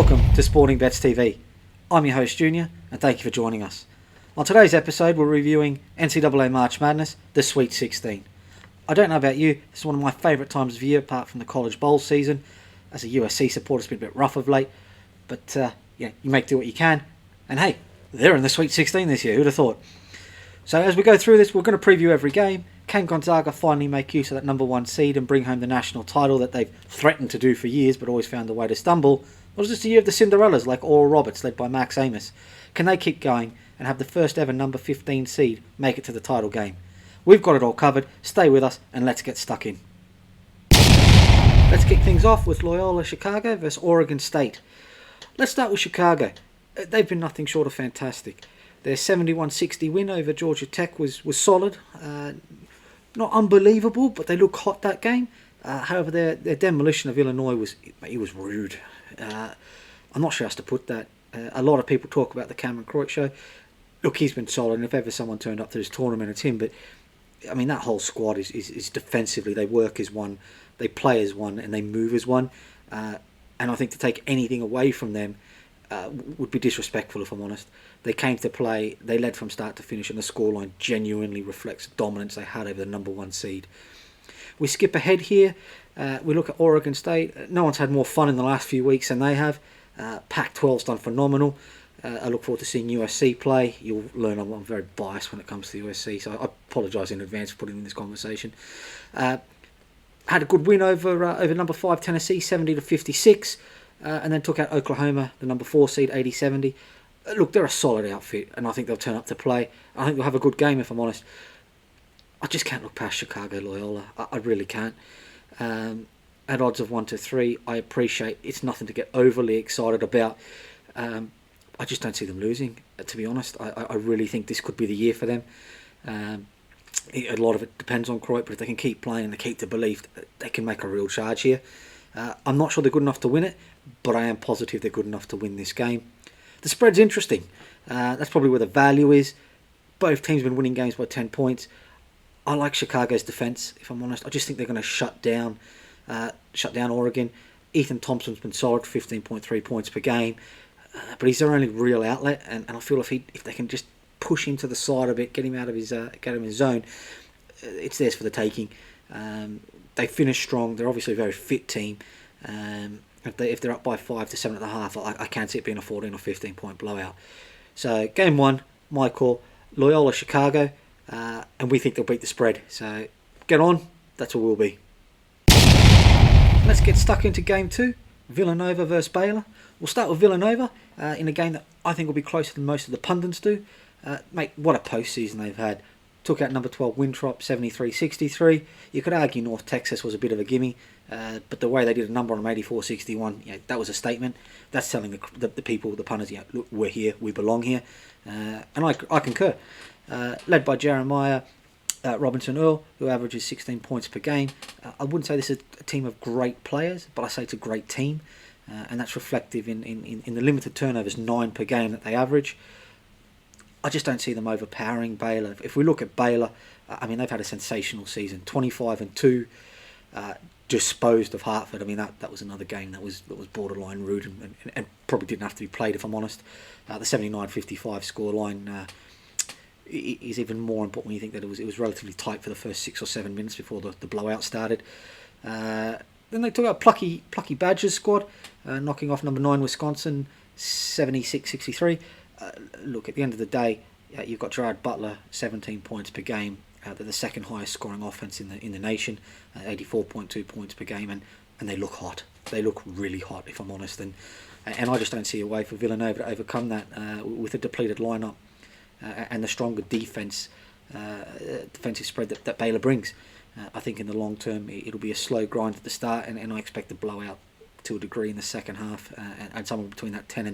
Welcome to Sporting Bets TV. I'm your host Junior, and thank you for joining us. On today's episode, we're reviewing NCAA March Madness, the Sweet 16. I don't know about you, this is one of my favourite times of year apart from the college bowl season. As a USC supporter, it's been a bit rough of late, but you make do what you can. And hey, they're in the Sweet 16 this year, who'd have thought? So as we go through this, we're going to preview every game. Can Gonzaga finally make use of that number one seed and bring home the national title that they've threatened to do for years but always found a way to stumble? Or is this the year of the Cinderellas like Oral Roberts led by Max Amos? Can they keep going and have the first ever number 15 seed make it to the title game? We've got it all covered. Stay with us and let's get stuck in. Let's kick things off with Loyola-Chicago versus Oregon State. Let's start with Chicago. They've been nothing short of fantastic. Their 71-60 win over Georgia Tech was solid. Not unbelievable, but they look hot that game. However, their demolition of Illinois was rude. I'm not sure how else to put that. A lot of people talk about the Cameron Croix show. Look, he's been solid, and if ever someone turned up to this tournament, it's him. But I mean, that whole squad is defensively. They work as one, they play as one, and they move as one. And I think to take anything away from them would be disrespectful, if I'm honest. They came to play, they led from start to finish, and the scoreline genuinely reflects the dominance they had over the number one seed. We skip ahead here. We look at Oregon State. No one's had more fun in the last few weeks than they have. Pac-12's done phenomenal. I look forward to seeing USC play. You'll learn I'm very biased when it comes to USC, so I apologise in advance for putting in this conversation. Had a good win over number 5 Tennessee, 70-56, and then took out Oklahoma, the number 4 seed, 80-70. Look, they're a solid outfit, and I think they'll turn up to play. I think they'll have a good game, if I'm honest. I just can't look past Chicago Loyola. I really can't. At odds of 1-3, I appreciate it's nothing to get overly excited about. I just don't see them losing, to be honest. I really think this could be the year for them. A lot of it depends on Croix, but if they can keep playing and they keep the belief, they can make a real charge here. I'm not sure they're good enough to win it, but I am positive they're good enough to win this game. The spread's interesting. That's probably where the value is. Both teams have been winning games by 10 points. I like Chicago's defence, if I'm honest. I just think they're going to shut down Oregon. Ethan Thompson's been solid, 15.3 points per game, but he's their only real outlet. And I feel if they can just push him to the side a bit, get him out of his zone, it's theirs for the taking. They finish strong. They're obviously a very fit team. If they're up by 5 to 7.5, I can't see it being a 14 or 15 point blowout. So game one, my call, Loyola Chicago. And we think they'll beat the spread. So get on, that's what we'll be. Let's get stuck into game two, Villanova versus Baylor. We'll start with Villanova in a game that I think will be closer than most of the pundits do. Mate, what a postseason they've had. Took out number 12 Winthrop, 73-63. You could argue North Texas was a bit of a gimme, but the way they did a number on them, 84-61, that was a statement. That's telling the people, the punters, look, we're here, we belong here. And I concur. Led by Jeremiah Robinson-Earl, who averages 16 points per game. I wouldn't say this is a team of great players, but I say it's a great team, and that's reflective in the limited turnovers, 9 per game that they average. I just don't see them overpowering Baylor. If we look at Baylor, I mean, they've had a sensational season, 25-2, disposed of Hartford. I mean, that was another game that was borderline rude and probably didn't have to be played, if I'm honest. The 79-55 scoreline is even more important when you think that it was relatively tight for the first 6 or 7 minutes before the blowout started. Then they took out plucky Badgers squad, knocking off number 9 Wisconsin, 76-63. Look, at the end of the day, you've got Gerard Butler, 17 points per game. They're the second highest scoring offense in the nation, 84.2 points per game, and they look hot. They look really hot, if I'm honest, and I just don't see a way for Villanova to overcome that with a depleted lineup. And the stronger defensive spread that Baylor brings. I think in the long term it'll be a slow grind at the start, and I expect a blowout to a degree in the second half, and somewhere between that 10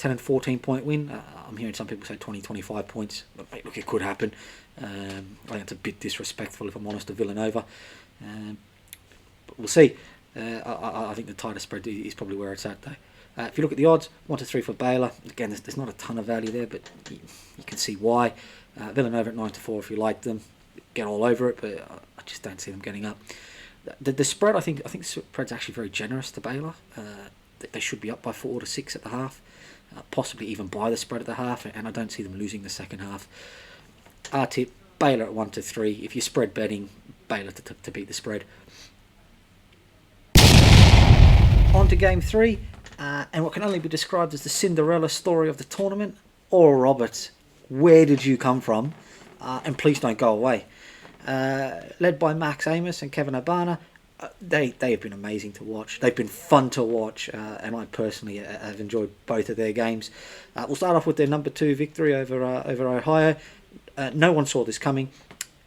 and 14 point win. I'm hearing some people say 20-25 points. But look, it could happen. I think it's a bit disrespectful, if I'm honest, to Villanova. But we'll see. I think the tighter spread is probably where it's at, though. If you look at the odds, 1-3 for Baylor. Again, there's not a ton of value there, but you can see why. Villanova at 9-4 if you like them. Get all over it, but I just don't see them getting up. The spread, I think the spread's actually very generous to Baylor. they should be up by 4 to 6 at the half, possibly even by the spread at the half, and I don't see them losing the second half. Our tip, Baylor at 1 to 3. If you're spread betting, Baylor to beat the spread. On to game 3, and what can only be described as the Cinderella story of the tournament. Oral Roberts, where did you come from? And please don't go away. Led by Max Amos and Kevin Obana, they have been amazing to watch. They've been fun to watch, and I personally have enjoyed both of their games. We'll start off with their number 2 victory over Ohio. No one saw this coming.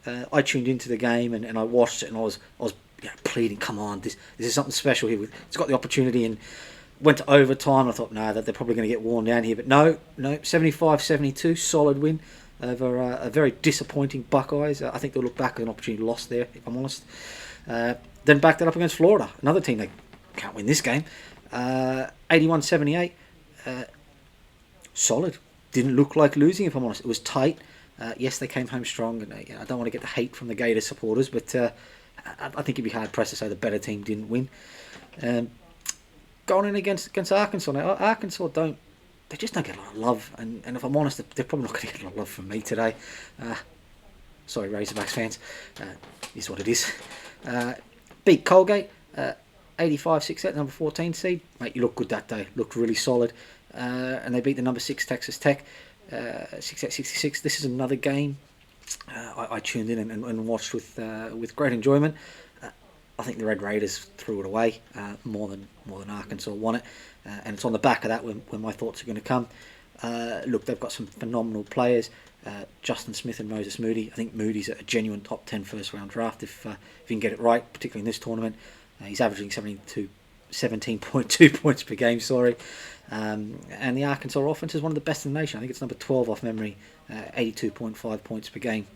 I tuned into the game and I watched it, and I was pleading, come on, this is something special here. It's got the opportunity, and went to overtime. I thought, no, that they're probably going to get worn down here, but no, 75-72, solid win over a very disappointing Buckeyes. I think they'll look back at an opportunity lost there, if I'm honest. Then backed that up against Florida, another team that can't win this game. 81-78, solid. Didn't look like losing, if I'm honest. It was tight. Yes, they came home strong, and I don't want to get the hate from the Gator supporters, but I think it'd be hard pressed to say the better team didn't win. Going in against Arkansas now, Arkansas they just don't get a lot of love, and if I'm honest, they're probably not going to get a lot of love from me today. Sorry, Razorbacks fans, is what it is. Beat Colgate, 85-68, number 14 seed. Mate, you looked good that day. Looked really solid, and they beat the number 6 Texas Tech, 68-66. This is another game I tuned in and watched with great enjoyment. I think the Red Raiders threw it away more than Arkansas won it, and it's on the back of that when my thoughts are going to come. Look, they've got some phenomenal players, Justin Smith and Moses Moody. I think Moody's a genuine top 10 first round draft if you can get it right, particularly in this tournament. He's averaging 17.2 points per game. And the Arkansas offense is one of the best in the nation. I think it's number 12 off memory, 82.5 points per game.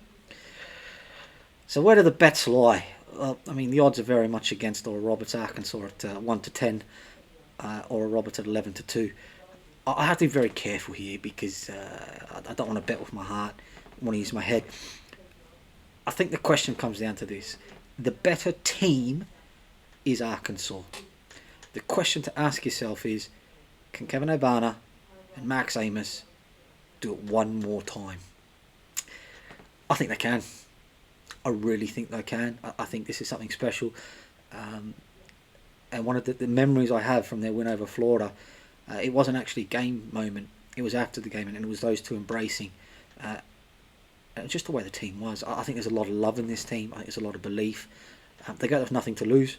So where do the bets lie? Well, I mean, the odds are very much against Oral Roberts. Arkansas at 1 to 10, Oral Roberts at 11 to 2. I have to be very careful here because I don't want to bet with my heart. I want to use my head. I think the question comes down to this: the better team is Arkansas. The question to ask yourself is, can Kevin Obana and Max Amos do it one more time? I think they can. I really think they can. I think this is something special. And one of the memories I have from their win over Florida, it wasn't actually a game moment. It was after the game, and it was those two embracing. And just the way the team was. I think there's a lot of love in this team. I think there's a lot of belief. They got nothing to lose.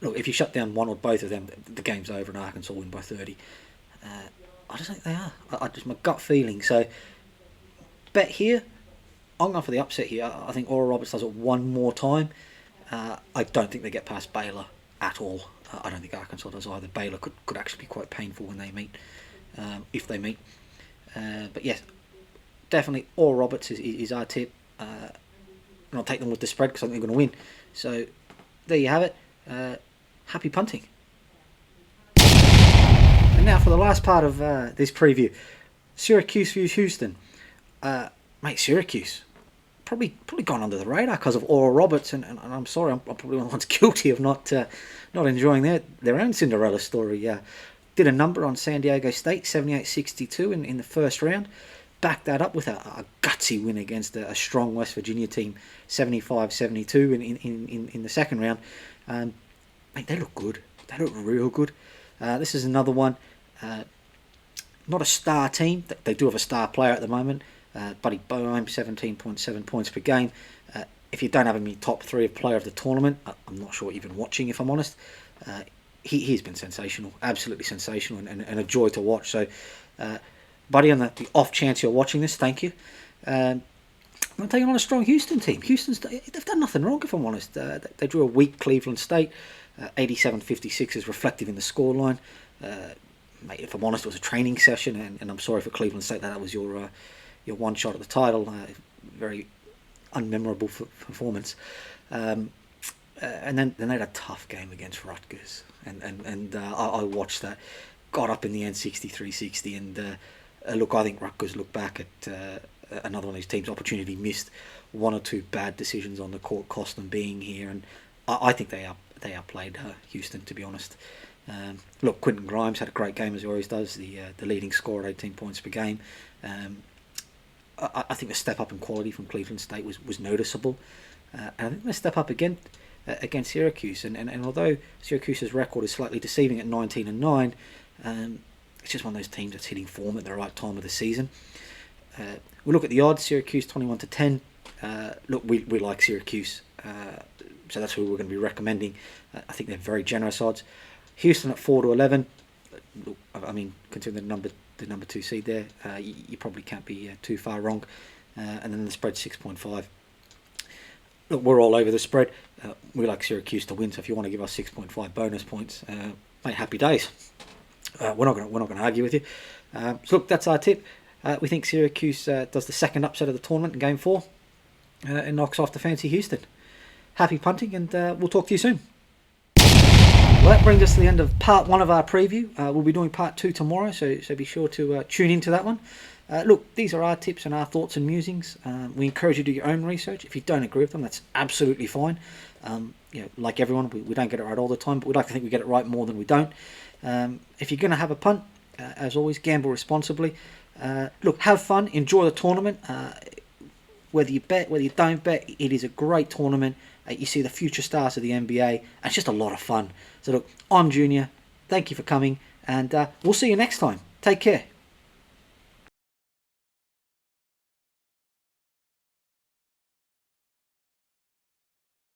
Look, if you shut down one or both of them, the game's over and Arkansas win by 30. I just think they are. Just my gut feeling. So, bet here. I'm going for the upset here. I think Oral Roberts does it one more time. I don't think they get past Baylor at all. I don't think Arkansas does either. Baylor could actually be quite painful when they meet, if they meet. But yes, definitely Oral Roberts is our tip. And I'll take them with the spread because I think they're going to win. So there you have it. Happy punting. And now for the last part of this preview. Syracuse Vs Houston. Mate, Syracuse. Probably gone under the radar because of Oral Roberts, and I'm sorry, I'm probably one of the ones guilty of not enjoying their own Cinderella story. Did a number on San Diego State, 78-62 in the first round. Backed that up with a gutsy win against a strong West Virginia team, 75-72 in the second round. Mate, they look good. They look real good. This is another one. Not a star team. They do have a star player at the moment. Buddy Boeheim, 17.7 points per game. If you don't have him in your top 3 of player of the tournament, I'm not sure what you've been watching, if I'm honest. He's been sensational, absolutely sensational, and a joy to watch. So, Buddy, on the off chance you're watching this, thank you. I'm taking on a strong Houston team. They've done nothing wrong, if I'm honest. They drew a weak Cleveland State. 87-56 is reflective in the scoreline. Mate, if I'm honest, it was a training session, and I'm sorry for Cleveland State that was your one shot at the title. Very unmemorable performance. And then they had a tough game against Rutgers, and I watched that. Got up in the end 63-60, and look, I think Rutgers look back at another one of these teams' opportunity missed. 1 or 2 bad decisions on the court cost them being here, and I think they outplayed Houston, to be honest. Look, Quentin Grimes had a great game as he always does, the leading scorer at 18 points per game. I think the step up in quality from Cleveland State was noticeable. And I think the step up again against Syracuse. And although Syracuse's record is slightly deceiving at 19-9, it's just one of those teams that's hitting form at the right time of the season. We look at the odds. Syracuse 21-10. Look, we like Syracuse, so that's who we're going to be recommending. I think they're very generous odds. Houston at 4-11. Look, I mean, considering the number 2 seed there, you probably can't be too far wrong. And then the spread 6.5. Look, we're all over the spread. We like Syracuse to win, so if you want to give us 6.5 bonus points, mate, happy days. We're not going to argue with you. So look, that's our tip. We think Syracuse does the second upset of the tournament in Game 4 and knocks off the fancy Houston. Happy punting, and we'll talk to you soon. Well, that brings us to the end of part 1 of our preview. We'll be doing part 2 tomorrow, so be sure to tune into that one. Look, these are our tips and our thoughts and musings. We encourage you to do your own research. If you don't agree with them, that's absolutely fine. Like everyone, we don't get it right all the time, but we'd like to think we get it right more than we don't. If you're going to have a punt, as always, gamble responsibly. Look, have fun, enjoy the tournament. Whether you bet, whether you don't bet, it is a great tournament. You see the future stars of the NBA, and it's just a lot of fun. So look, I'm Junior. Thank you for coming, and we'll see you next time. Take care.